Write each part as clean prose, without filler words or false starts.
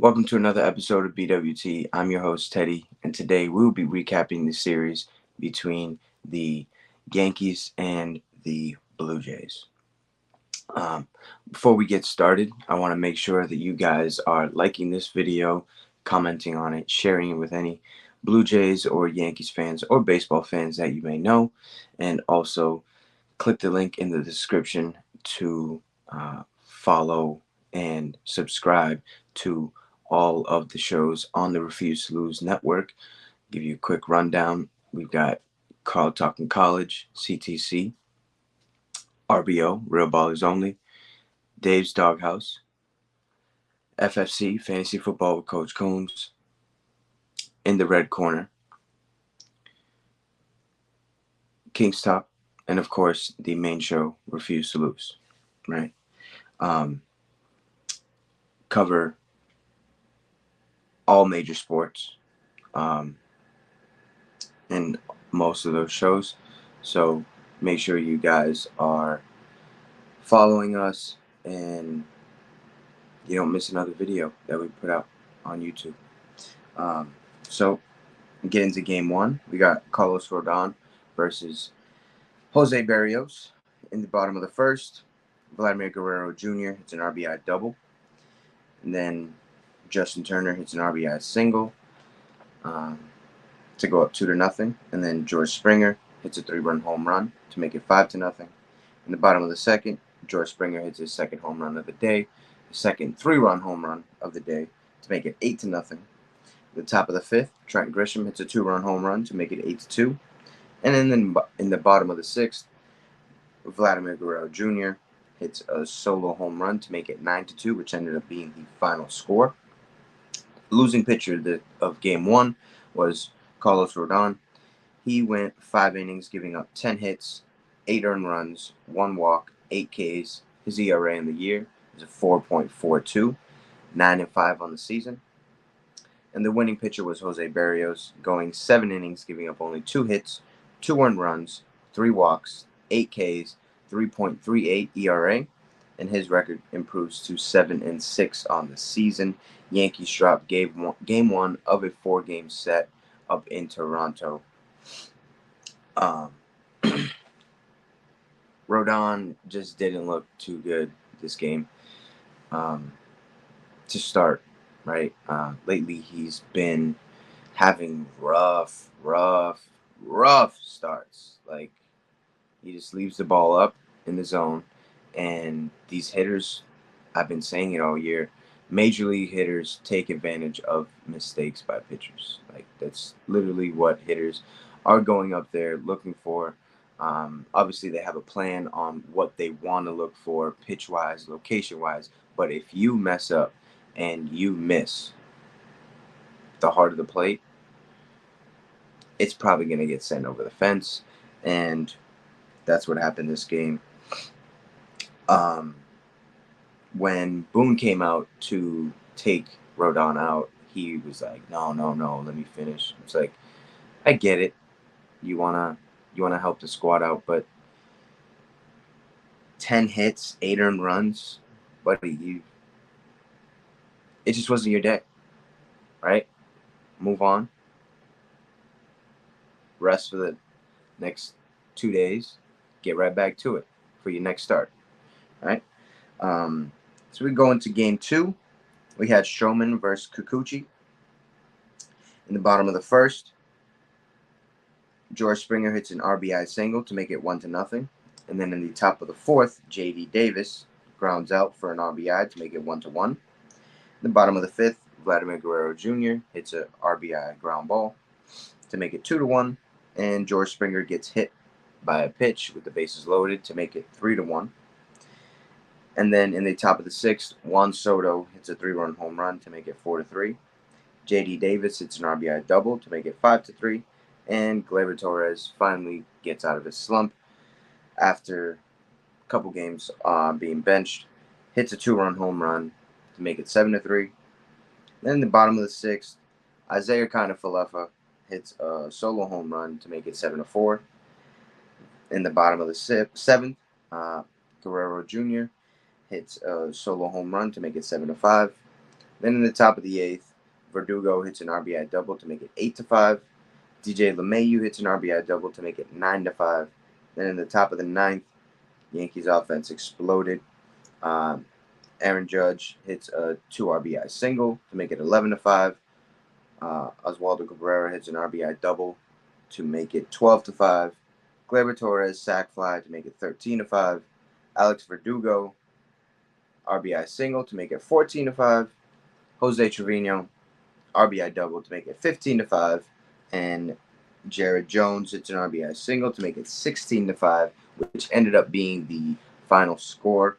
Welcome to another episode of BWT. I'm your host, Teddy, and today we'll be recapping the series between the Yankees and the Blue Jays. Um, Before we get started, I want to make sure that you guys are liking this video, commenting on it, sharing it with any Blue Jays or Yankees fans or baseball fans that you may know, and also click the link in the description to follow and subscribe to all of the shows on the Refuse to Lose network. Give you a quick rundown. We've got Carl Talking College, CTC, RBO, Real Ballers Only, Dave's Doghouse, FFC, Fantasy Football with Coach Coombs, In the Red Corner, King's Top, and of course the main show, Refuse to Lose. Right? Um, Cover all major sports um, in most of those shows. So make sure you guys are following us and you don't miss another video that we put out on YouTube. So get into game one. We got Carlos Rodon versus Jose Barrios in the bottom of the first. Vladimir Guerrero Jr. hits an RBI double. And then Justin Turner hits an RBI single um, to go up 2-0. And then George Springer hits a 3-run home run to make it 5-0. In the bottom of the second, George Springer hits his second home run of the day, his second 3-run home run of the day to make it 8-0. At the top of the fifth, Trent Grisham hits a 2-run home run to make it 8-2. And then in the bottom of the sixth, Vladimir Guerrero Jr. hits a solo home run to make it 9-2, which ended up being the final score. Losing pitcher of game one was Carlos Rodon. He went 5 innings, giving up 10 hits, 8 earned runs, 1 walk, 8 Ks. His ERA in the year is a 4.42, 9-5 on the season. And the winning pitcher was Jose Barrios, going 7 innings, giving up only 2 hits, 2 earned runs, 3 walks, 8 Ks, 3.38 ERA, and his record improves to 7-6 on the season. Yankees dropped game one of a 4-game set up in Toronto. Um, Rodon just didn't look too good this game to start, right? Lately, he's been having rough starts. Like, he just leaves the ball up in the zone, and these hitters, I've been saying it all year, major league hitters take advantage of mistakes by pitchers. Like, that's literally what hitters are going up there looking for. Obviously, they have a plan on what they want to look for pitch-wise, location-wise, but if you mess up and you miss the heart of the plate, it's probably going to get sent over the fence, and that's what happened this game. When Boone came out to take Rodon out, he was like, "No, no, no, let me finish." It's like, I get it. You wanna help the squad out, but 10 hits, 8 earned runs, buddy, it just wasn't your day, right? Move on. Rest for the next 2 days. Get right back to it for your next start, right? So we go into game two. We had Stroman versus Kikuchi. In the bottom of the first, George Springer hits an RBI single to make it 1-0. And then in the top of the fourth, J.D. Davis grounds out for an RBI to make it 1-1. In the bottom of the fifth, Vladimir Guerrero Jr. hits an RBI ground ball to make it 2-1. And George Springer gets hit by a pitch with the bases loaded to make it 3-1. And then in the top of the sixth, Juan Soto hits a 3-run home run to make it 4-3. J.D. Davis hits an RBI double to make it 5-3. And Gleyber Torres finally gets out of his slump after a couple games being benched, hits a 2-run home run to make it 7-3. Then in the bottom of the sixth, Isaiah Kiner-Falefa hits a solo home run to make it 7-4. In the bottom of the seventh, Guerrero Jr. hits a solo home run to make it 7-5. Then in the top of the eighth, Verdugo hits an RBI double to make it 8-5. DJ LeMahieu hits an RBI double to make it 9-5. Then in the top of the ninth, Yankees offense exploded. Um, Aaron Judge hits a 2 RBI single to make it 11-5. Oswaldo Cabrera hits an RBI double to make it 12-5. Gleyber Torres sac fly to make it 13-5. Alex Verdugo RBI single to make it 14-5. Jose Trevino RBI double to make it 15-5. And Jared Jones hits an RBI single to make it 16-5, which ended up being the final score.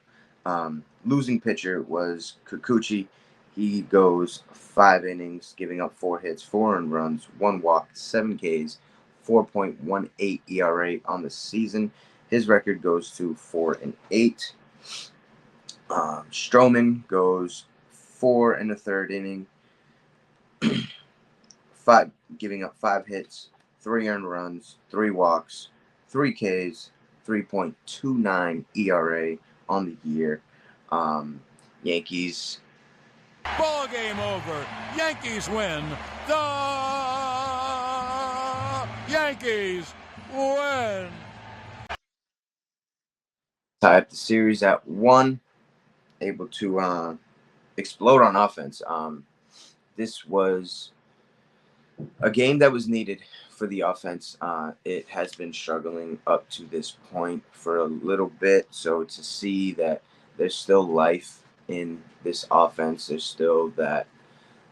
Losing pitcher was Kikuchi. He goes 5 innings, giving up 4 hits, 4 earned runs, 1 walk, 7 Ks, 4.18 ERA on the season. His record goes to 4-8. Stroman goes 4 in the third inning, giving up 5 hits, 3 earned runs, 3 walks, 3 Ks, 3.29 ERA on the year. Yankees. Ball game over. Yankees win. The Yankees win. Tie up the series at 1, able to explode on offense. This was a game that was needed for the offense. It has been struggling up to this point for a little bit. So to see that there's still life in this offense, there's still that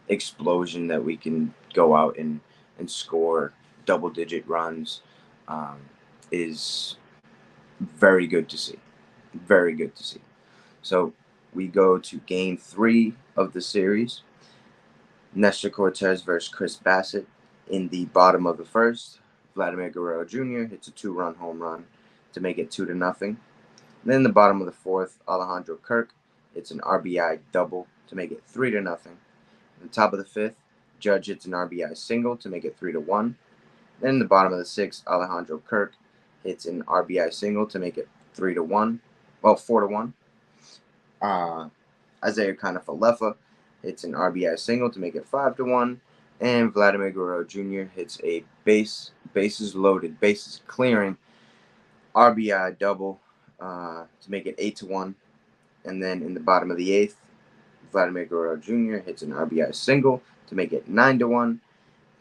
explosion that we can go out and score double-digit runs, is very good to see. Very good to see. So we go to game 3 of the series. Nestor Cortez versus Chris Bassett. In the bottom of the first, Vladimir Guerrero Jr. hits a 2-run home run to make it 2-0. Then in the bottom of the fourth, Alejandro Kirk hits an RBI double to make it 3-0. In the top of the fifth, Judge hits an RBI single to make it 3-1. Then in the bottom of the sixth, Alejandro Kirk hits an RBI single to make it 3-1. Well, 4-1. Isaiah Kiner-Falefa hits an RBI single to make it 5-1, and Vladimir Guerrero Jr. hits a bases loaded, bases clearing RBI double to make it 8-1. And then in the bottom of the eighth, Vladimir Guerrero Jr. hits an RBI single to make it 9-1.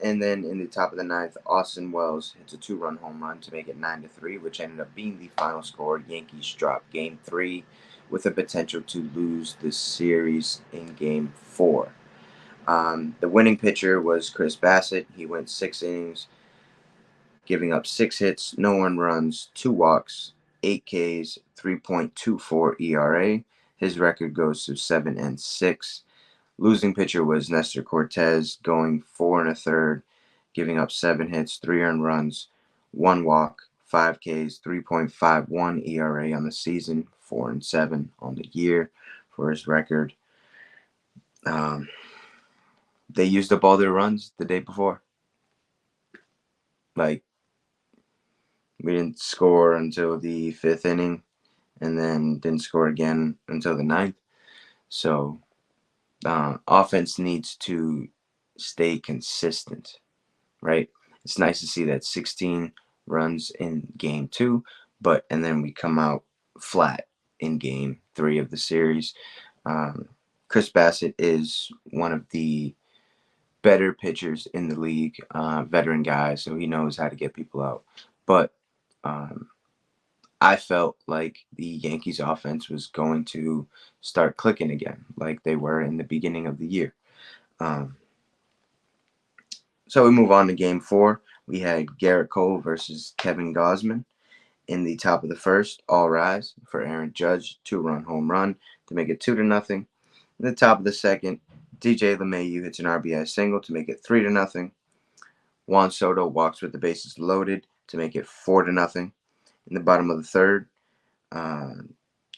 And then in the top of the ninth, Austin Wells hits a 2-run home run to make it 9-3, which ended up being the final score. Yankees drop game 3 with a potential to lose the series in game 4. The winning pitcher was Chris Bassett. He went 6 innings, giving up 6 hits, no earned runs, 2 walks, 8 Ks, 3.24 ERA. His record goes to 7-6. Losing pitcher was Nestor Cortez, going 4 1/3, giving up 7 hits, 3 earned runs, 1 walk, 5 Ks, 3.51 ERA on the season, 4-7 on the year for his record. They used up all their runs the day before. Like, we didn't score until the 5th inning, and then didn't score again until the 9th. So offense needs to stay consistent, right? It's nice to see that 16 runs in game 2, and then we come out flat in game 3 of the series. Chris Bassett is one of the better pitchers in the league, veteran guy, so he knows how to get people out. But I felt like the Yankees offense was going to start clicking again, like they were in the beginning of the year. So we move on to game 4. We had Garrett Cole versus Kevin Gausman. In the top of the first, all rise for Aaron Judge, 2-run home run to make it 2-0. In the top of the second, DJ LeMahieu hits an RBI single to make it 3-0. Juan Soto walks with the bases loaded to make it 4-0. In the bottom of the third,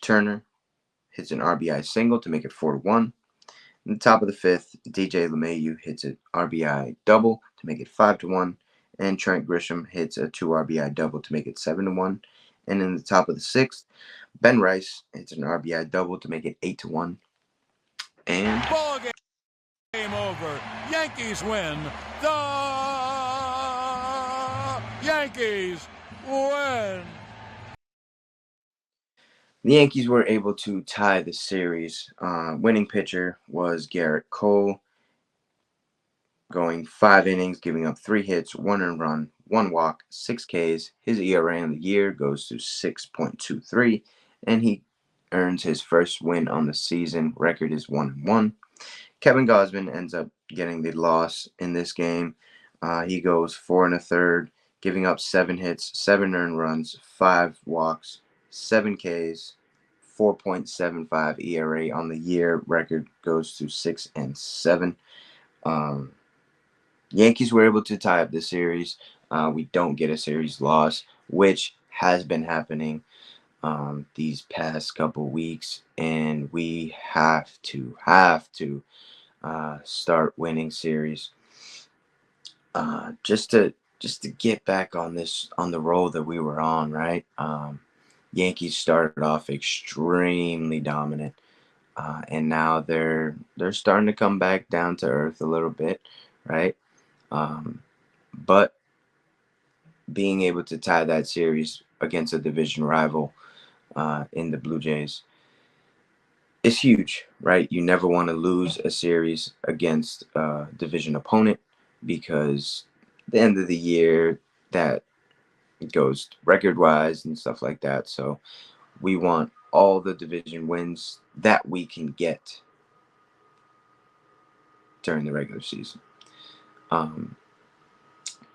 Turner hits an RBI single to make it 4-1. In the top of the fifth, DJ LeMahieu hits an RBI double to make it 5-1. And Trent Grisham hits a 2 RBI double to make it 7-1. And in the top of the sixth, Ben Rice hits an RBI double to make it 8-1. And Game over. Yankees win. The Yankees win. The Yankees were able to tie the series. Winning pitcher was Garrett Cole, going 5 innings, giving up 3 hits, 1 earned run, 1 walk, 6 Ks. His ERA on the year goes to 6.23, and he earns his first win on the season. Record is 1-1. Kevin Gausman ends up getting the loss in this game. He goes 4 1/3, giving up 7 hits, 7 earned runs, 5 walks, 7 Ks, 4.75 ERA on the year. Record goes to 6-7. Um, Yankees were able to tie up the series. We don't get a series loss, which has been happening these past couple weeks, and we have to start winning series just to get back on the roll that we were on, right? Yankees started off extremely dominant, and now they're starting to come back down to earth a little bit, right? But being able to tie that series against a division rival in the Blue Jays is huge, right? You never want to lose a series against a division opponent because at the end of the year that goes record wise and stuff like that. So we want all the division wins that we can get during the regular season.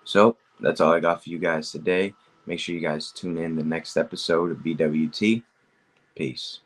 So that's all I got for you guys today. Make sure you guys tune in the next episode of BWT. Peace.